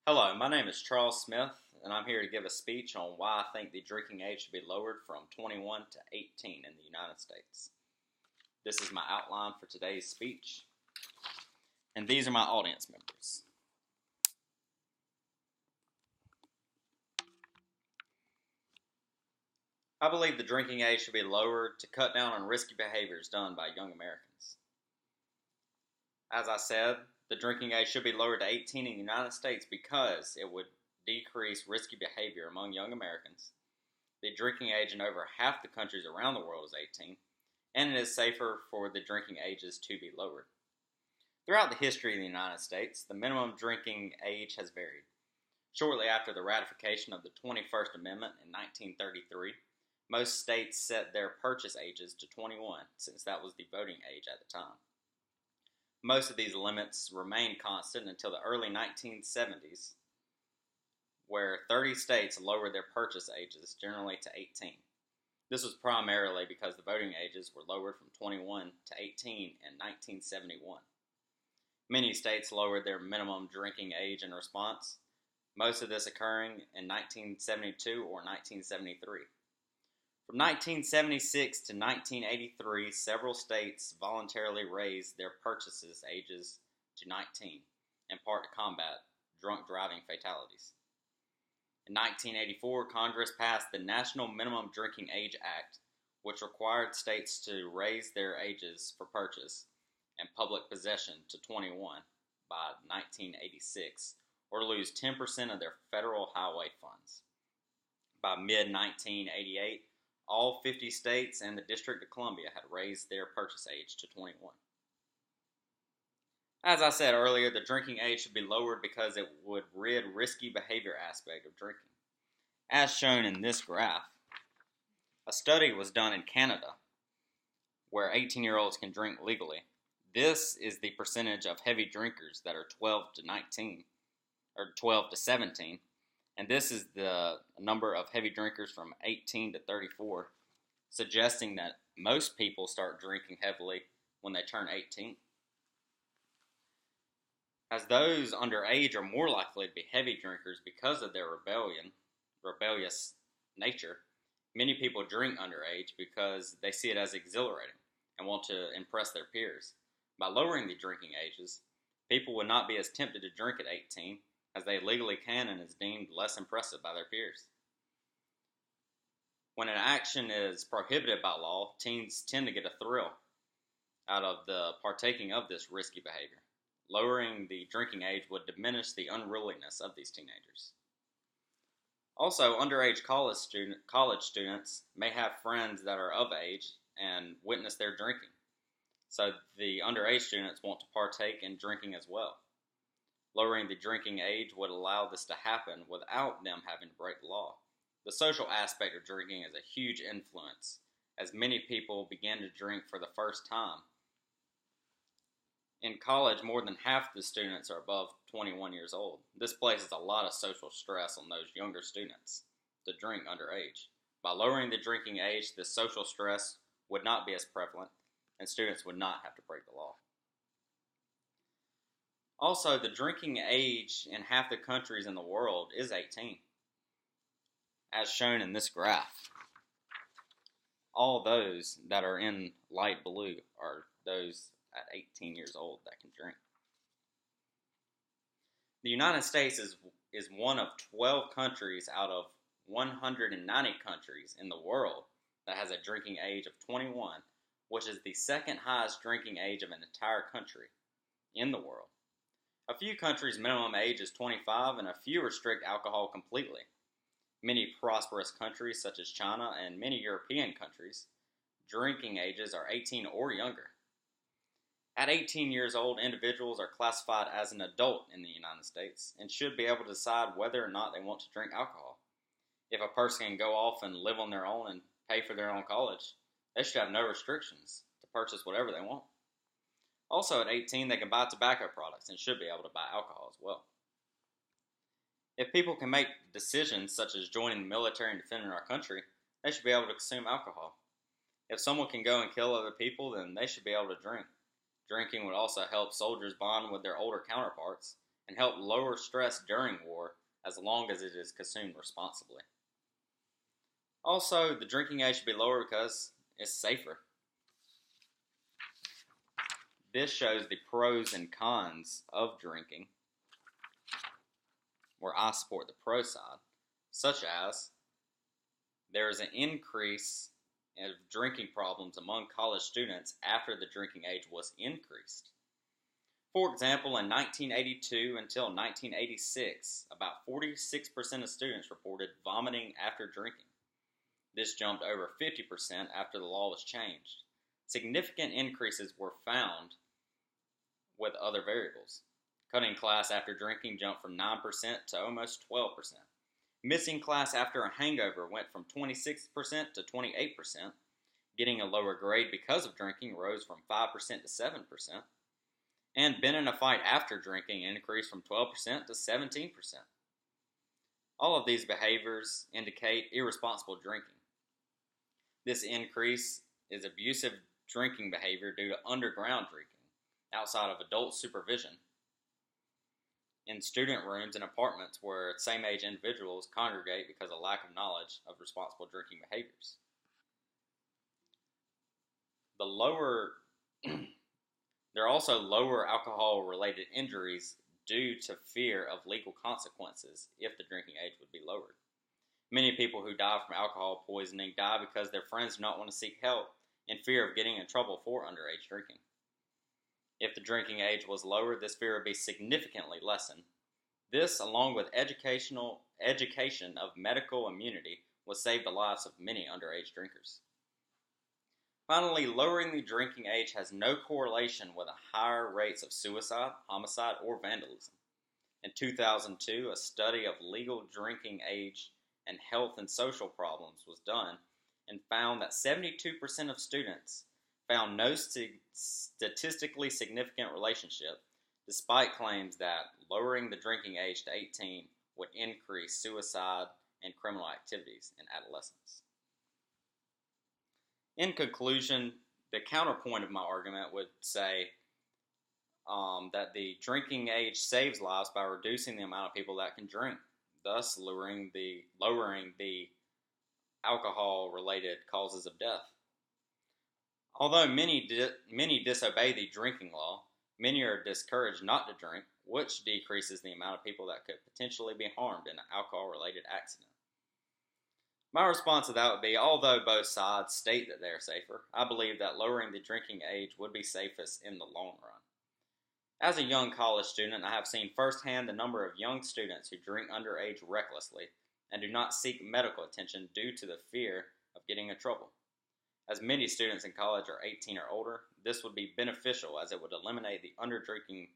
Hello, my name is Charles Smith, and I'm here to give a speech on why I think the drinking age should be lowered from 21 to 18 in the United States. This is my outline for today's speech, and these are my audience members. I believe the drinking age should be lowered to cut down on risky behaviors done by young Americans. As I said, the drinking age should be lowered to 18 in the United States because it would decrease risky behavior among young Americans. The drinking age in over half the countries around the world is 18, and it is safer for the drinking ages to be lowered. Throughout the history of the United States, the minimum drinking age has varied. Shortly after the ratification of the 21st Amendment in 1933, most states set their purchase ages to 21, since that was the voting age at the time. Most of these limits remained constant until the early 1970s, where 30 states lowered their purchase ages generally to 18. This was primarily because the voting ages were lowered from 21 to 18 in 1971. Many states lowered their minimum drinking age in response, most of this occurring in 1972 or 1973. From 1976 to 1983, several states voluntarily raised their purchases ages to 19, in part to combat drunk driving fatalities. In 1984, Congress passed the National Minimum Drinking Age Act, which required states to raise their ages for purchase and public possession to 21 by 1986, or lose 10% of their federal highway funds. By mid-1988, all 50 states and the District of Columbia had raised their purchase age to 21. As I said earlier, the drinking age should be lowered because it would rid risky behavior aspect of drinking. As shown in this graph, a study was done in Canada where 18-year-olds can drink legally. This is the percentage of heavy drinkers that are 12 to 19, or 12 to 17, and this is the number of heavy drinkers from 18 to 34, suggesting that most people start drinking heavily when they turn 18. As those underage are more likely to be heavy drinkers because of their rebellious nature, many people drink underage because they see it as exhilarating and want to impress their peers. By lowering the drinking ages, people would not be as tempted to drink at 18 as they legally can and is deemed less impressive by their peers. When an action is prohibited by law, teens tend to get a thrill out of the partaking of this risky behavior. Lowering the drinking age would diminish the unruliness of these teenagers. Also, underage college students may have friends that are of age and witness their drinking, so the underage students want to partake in drinking as well. Lowering the drinking age would allow this to happen without them having to break the law. The social aspect of drinking is a huge influence, as many people begin to drink for the first time. In college, more than half the students are above 21 years old. This places a lot of social stress on those younger students to drink underage. By lowering the drinking age, this social stress would not be as prevalent, and students would not have to break the law. Also, the drinking age in half the countries in the world is 18, as shown in this graph. All those that are in light blue are those at 18 years old that can drink. The United States is one of 12 countries out of 190 countries in the world that has a drinking age of 21, which is the second highest drinking age of an entire country in the world. A few countries' minimum age is 25, and a few restrict alcohol completely. Many prosperous countries, such as China and many European countries, drinking ages are 18 or younger. At 18 years old, individuals are classified as an adult in the United States and should be able to decide whether or not they want to drink alcohol. If a person can go off and live on their own and pay for their own college, they should have no restrictions to purchase whatever they want. Also, at 18, they can buy tobacco products and should be able to buy alcohol as well. If people can make decisions such as joining the military and defending our country, they should be able to consume alcohol. If someone can go and kill other people, then they should be able to drink. Drinking would also help soldiers bond with their older counterparts and help lower stress during war as long as it is consumed responsibly. Also, the drinking age should be lower because it's safer. This shows the pros and cons of drinking, where I support the pro side, such as there is an increase of drinking problems among college students after the drinking age was increased. For example, in 1982 until 1986, about 46% of students reported vomiting after drinking. This jumped over 50% after the law was changed. Significant increases were found with other variables. Cutting class after drinking jumped from 9% to almost 12%. Missing class after a hangover went from 26% to 28%. Getting a lower grade because of drinking rose from 5% to 7%. And been in a fight after drinking increased from 12% to 17%. All of these behaviors indicate irresponsible drinking. This increase is abusive drinking behavior due to underground drinking, outside of adult supervision, in student rooms and apartments where same-age individuals congregate because of lack of knowledge of responsible drinking behaviors. There are also lower alcohol-related injuries due to fear of legal consequences if the drinking age would be lowered. Many people who die from alcohol poisoning die because their friends do not want to seek help in fear of getting in trouble for underage drinking. If the drinking age was lowered, this fear would be significantly lessened. This, along with education of medical immunity, would save the lives of many underage drinkers. Finally, lowering the drinking age has no correlation with higher rates of suicide, homicide, or vandalism. In 2002, a study of legal drinking age and health and social problems was done and found that 72% of students found no statistically significant relationship, despite claims that lowering the drinking age to 18 would increase suicide and criminal activities in adolescents. In conclusion, the counterpoint of my argument would say that the drinking age saves lives by reducing the amount of people that can drink, thus lowering the alcohol-related causes of death. Although many disobey the drinking law, many are discouraged not to drink, which decreases the amount of people that could potentially be harmed in an alcohol-related accident. My response to that would be, although both sides state that they are safer, I believe that lowering the drinking age would be safest in the long run. As a young college student, I have seen firsthand the number of young students who drink underage recklessly and do not seek medical attention due to the fear of getting in trouble. As many students in college are 18 or older, this would be beneficial as it would eliminate the underdrinking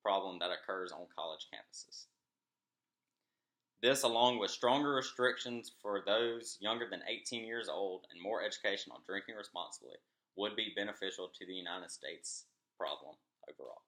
problem that occurs on college campuses. This, along with stronger restrictions for those younger than 18 years old and more education on drinking responsibly, would be beneficial to the United States problem overall.